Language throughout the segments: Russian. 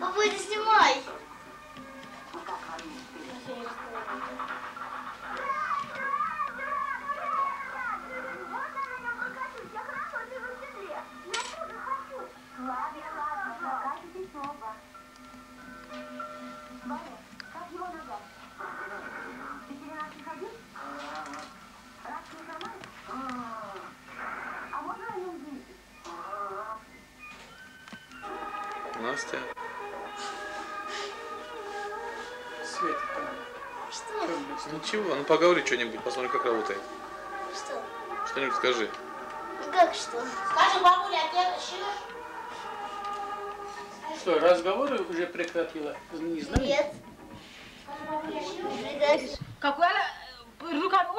Папа, не снимай. Настя. Света. Что? Ничего, ну поговори что-нибудь, посмотри, как работает. Что? Что-нибудь скажи. Как что? Скажи, бабуля, а ты шьешь? Что, разговоры уже прекратила? Не знаю. Нет. Скажи, бабуля, шьешь? Придашь? Какой она руками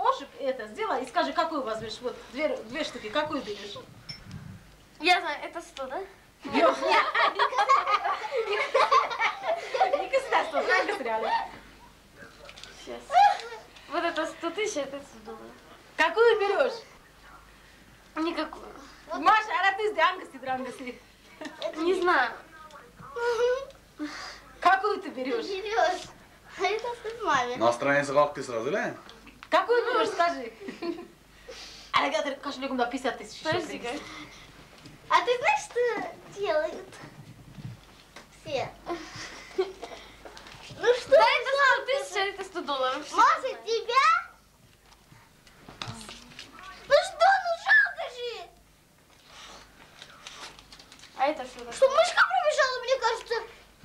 ошиб это сделай и скажи, какую возьмешь. Вот две штуки, какую берешь? Я знаю, это 100, да? Не государство, только реально. Сейчас. Вот это 100 тысяч, это 100 долларов. Какую берешь? Никакую. Маша, а ты с дрангоси. Не знаю. Какую ты берешь? Берешь. А это с маме. Настроение как сразу, да? Какую берешь, скажи. Аллигатор кошелек на 50 тысяч. Подожди-ка. А ты знаешь, что делают все? Ну что? Да, это 100 тысяч, а это 100 долларов. Маша, тебя? Ну что, ну жалко же! А это что такое? Что, мышка пробежала, мне кажется.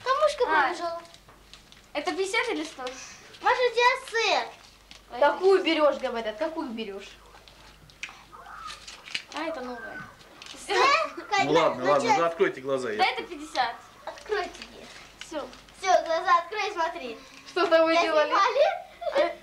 Там мышка пробежала. Это 50 или 100? Маша, у тебя сыр. Какую берешь, говорят, какую берешь? А это новая. Ну ладно, ладно, вы откройте глаза. Да это 50. Откройте. Все. Все, глаза открой, смотри. Что там вы Я делали? снимали?